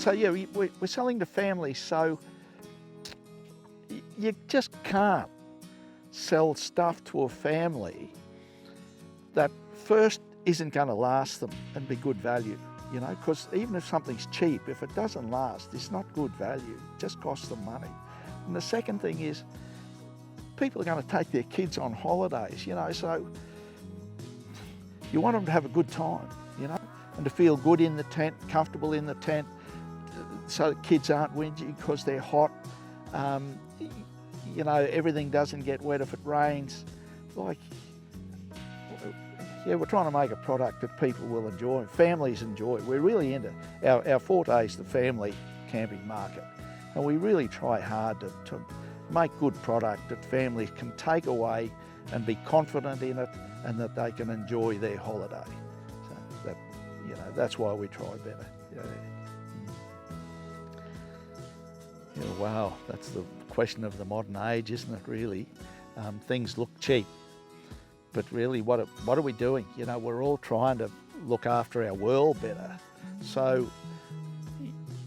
So yeah, we're selling to families, so you just can't sell stuff to a family that first isn't going to last them and be good value, you know, because even if something's cheap, if it doesn't last, it's not good value, it just costs them money. And the second thing is, people are going to take their kids on holidays, you know, so you want them to have a good time, you know, and to feel good in the tent, comfortable in the tent, so that kids aren't whingy because they're hot. You know, everything doesn't get wet if it rains. Like, yeah, we're trying to make a product that people will enjoy, families enjoy. We're really into, our forte is the family camping market. And we really try hard to make good product that families can take away and be confident in it, and that they can enjoy their holiday. So that, you know, that's why we try better. Yeah. Yeah, wow, that's the question of the modern age, isn't it, really? Things look cheap, but really what are we doing? You know, we're all trying to look after our world better. So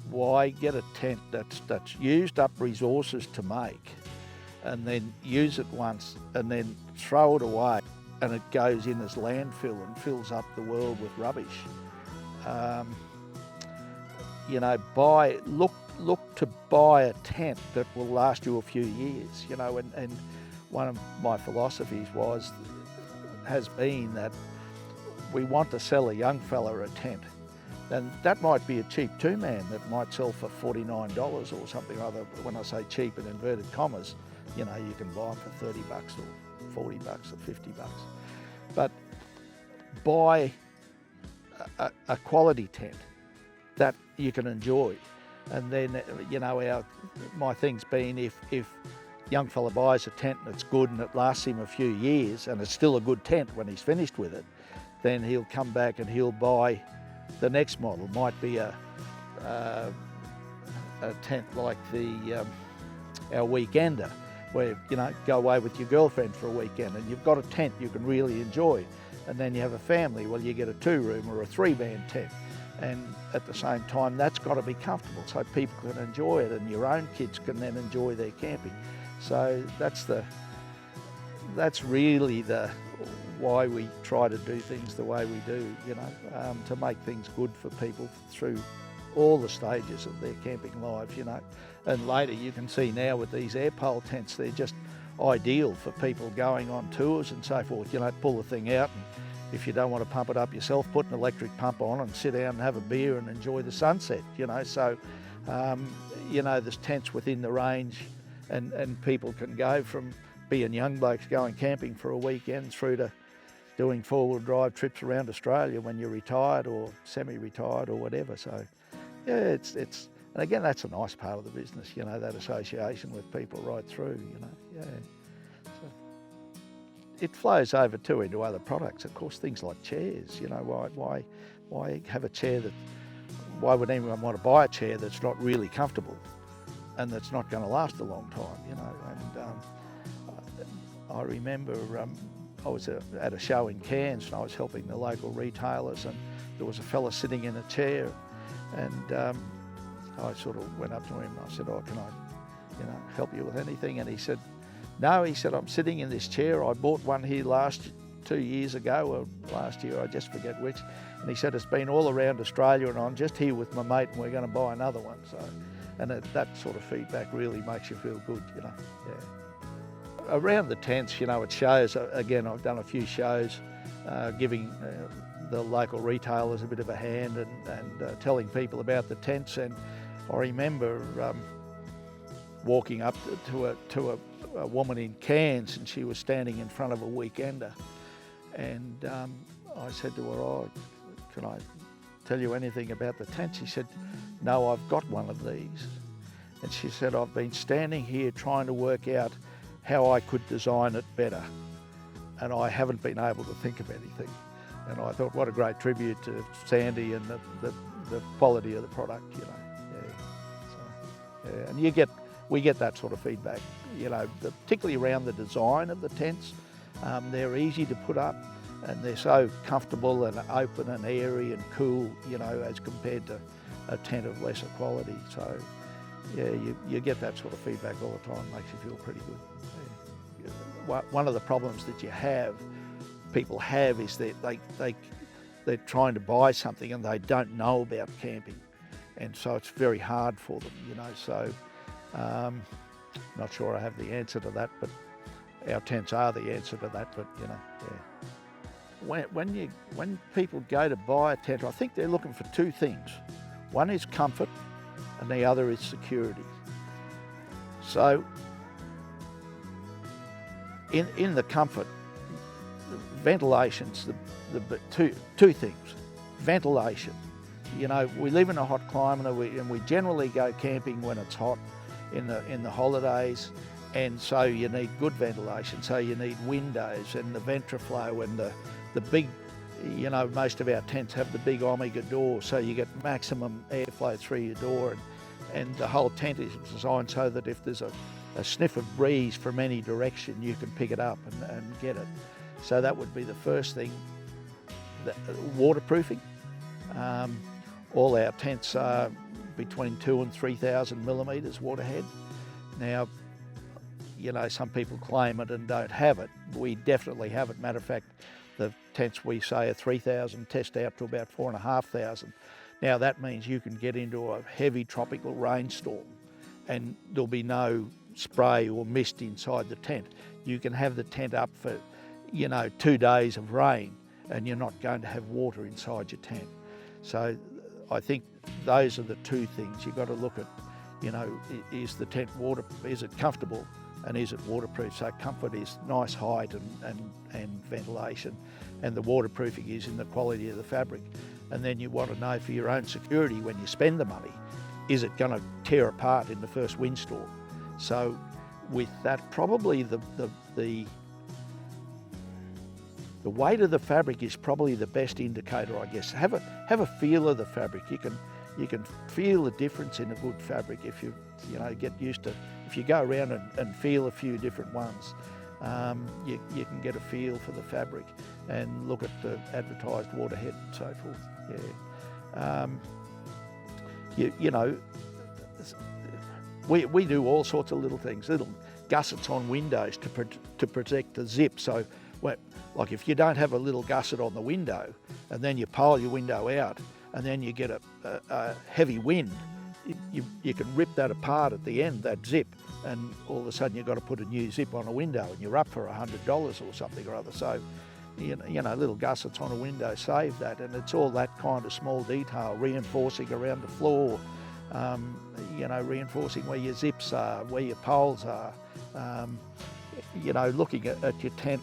why get a tent that's used up resources to make, and then use it once and then throw it away, and it goes in as landfill and fills up the world with rubbish? You know, look to buy a tent that will last you a few years, you know, and one of my philosophies has been that we want to sell a young fella a tent, and that might be a cheap two-man that might sell for $49 or something other. When I say cheap in inverted commas, you know, you can buy them for $30 or $40 or $50. But buy a quality tent that you can enjoy. And then, you know, my thing's been, if young fella buys a tent and it's good and it lasts him a few years and it's still a good tent when he's finished with it, then he'll come back and he'll buy the next model. Might be a tent like our Weekender, where, you know, go away with your girlfriend for a weekend and you've got a tent you can really enjoy. And then you have a family, well, you get a 2-room or a 3-man tent. And at the same time, that's got to be comfortable so people can enjoy it, and your own kids can then enjoy their camping. So that's really why we try to do things the way we do, you know, to make things good for people through all the stages of their camping lives, you know. And later you can see now with these air pole tents, they're just ideal for people going on tours and so forth. You know, pull the thing out, and if you don't want to pump it up yourself, put an electric pump on and sit down and have a beer and enjoy the sunset, you know. So, you know, there's tents within the range, and people can go from being young blokes going camping for a weekend through to doing 4-wheel drive trips around Australia when you're retired or semi-retired or whatever. So, yeah, it's and again, that's a nice part of the business, you know, that association with people right through, you know. Yeah. So it flows over too into other products, of course, things like chairs. You know, why have a chair why would anyone want to buy a chair that's not really comfortable and that's not going to last a long time, you know? And I remember I was at a show in Cairns and I was helping the local retailers, and there was a fella sitting in a chair, and I sort of went up to him and I said, "Oh, can I, you know, help you with anything?" And he said, "No," he said, "I'm sitting in this chair. I bought one here 2 years ago, or last year, I just forget which." And he said, "It's been all around Australia and I'm just here with my mate and we're going to buy another one." So, and that sort of feedback really makes you feel good, you know. Yeah. Around the tents, you know, at shows, again, I've done a few shows giving the local retailers a bit of a hand and telling people about the tents. And I remember walking up to a woman in Cairns, and she was standing in front of a Weekender, and I said to her, "Oh, can I tell you anything about the tent?" She said, "No, I've got one of these." And she said, "I've been standing here trying to work out how I could design it better, and I haven't been able to think of anything." And I thought, what a great tribute to Sandy and the quality of the product, you know. Yeah. So, yeah. And we get that sort of feedback, you know, particularly around the design of the tents. They're easy to put up. and they're so comfortable and open and airy and cool, you know, as compared to a tent of lesser quality. So yeah, you get that sort of feedback all the time. Makes you feel pretty good. Yeah. One of the problems that people have is that they're trying to buy something and they don't know about camping, and so it's very hard for them, you know. So not sure I have the answer to that, but our tents are the answer to that. But you know, yeah. When people go to buy a tent, I think they're looking for two things. One is comfort, and the other is security. So in the comfort, ventilation's the two things. Ventilation. You know, we live in a hot climate, and we generally go camping when it's hot in the holidays, and so you need good ventilation. So you need windows and the ventraflow and the big, you know, most of our tents have the big Omega door, so you get maximum airflow through your door, and the whole tent is designed so that if there's a sniff of breeze from any direction, you can pick it up and get it. So that would be the first thing. Waterproofing. All our tents are between 2,000 and 3,000 millimetres waterhead. Now, you know, some people claim it and don't have it. We definitely have it. Matter of fact, the tents we say are 3,000 test out to about 4,500. Now that means you can get into a heavy tropical rainstorm and there'll be no spray or mist inside the tent. You can have the tent up for, you know, 2 days of rain and you're not going to have water inside your tent. So I think those are the two things you've got to look at. You know, is the tent is it comfortable and is it waterproof? So comfort is nice height and ventilation, and the waterproofing is in the quality of the fabric. And then you want to know for your own security when you spend the money, is it going to tear apart in the first windstorm? So with that, probably the weight of the fabric is probably the best indicator, I guess. Have a feel of the fabric. You can feel the difference in a good fabric if you get used to. If you go around and feel a few different ones, you can get a feel for the fabric and look at the advertised waterhead and so forth. Yeah. You know, we do all sorts of little things, little gussets on windows to protect the zip. So, like if you don't have a little gusset on the window and then you pole your window out and then you get a heavy wind, you can rip that apart at the end, that zip, and all of a sudden you've got to put a new zip on a window and you're up for $100 or something or other. So, you know, little gussets on a window save that, and it's all that kind of small detail, reinforcing around the floor, you know, reinforcing where your zips are, where your poles are, you know, looking at your tent.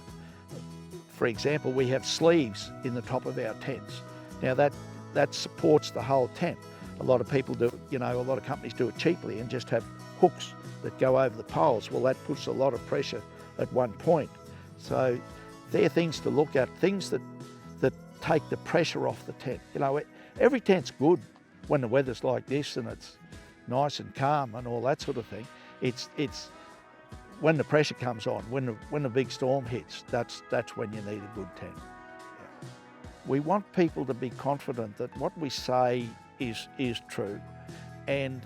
For example, we have sleeves in the top of our tents. Now that supports the whole tent. A lot of people do, you know, a lot of companies do it cheaply and just have hooks that go over the poles. Well, that puts a lot of pressure at one point. So they're things to look at, things that take the pressure off the tent. You know, every tent's good when the weather's like this and it's nice and calm and all that sort of thing. It's when the pressure comes on, when the big storm hits, that's when you need a good tent. Yeah. We want people to be confident that what we say is true. And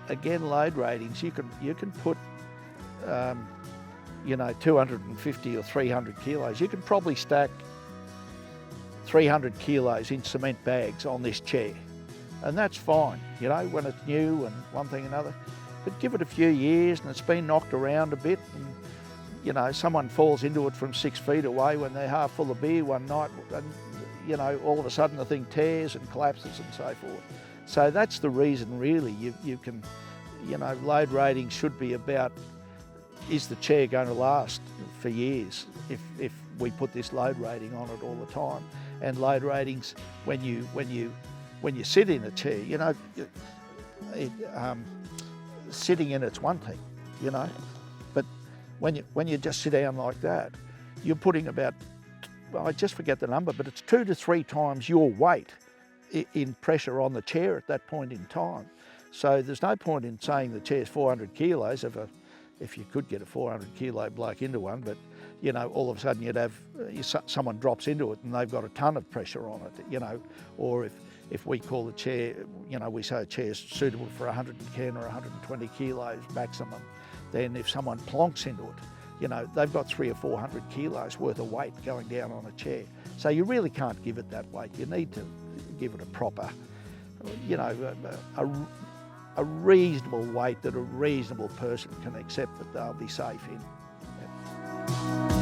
again, load ratings, you can put you know, 250 or 300 kilos. You can probably stack 300 kilos in cement bags on this chair, and that's fine, you know, when it's new and one thing and another. But give it a few years and it's been knocked around a bit, and you know, someone falls into it from 6 feet away when they're half full of beer one night, and you know, all of a sudden the thing tears and collapses and so forth. So that's the reason really you can, you know, load ratings should be about, is the chair going to last for years if we put this load rating on it all the time? And load ratings, when you sit in a chair, you know, sitting in it's one thing, you know, but when you just sit down like that, you're putting about, I just forget the number, but it's 2 to 3 times your weight in pressure on the chair at that point in time. So there's no point in saying the chair's 400 kilos if you could get a 400 kilo bloke into one, but you know, all of a sudden you'd have someone drops into it and they've got a ton of pressure on it, you know, or if we call the chair, you know, we say a chair's suitable for 110 or 120 kilos maximum, then if someone plonks into it, you know, they've got 300 or 400 kilos worth of weight going down on a chair. So you really can't give it that weight. You need to give it a proper, you know, a reasonable weight that a reasonable person can accept that they'll be safe in. Yeah.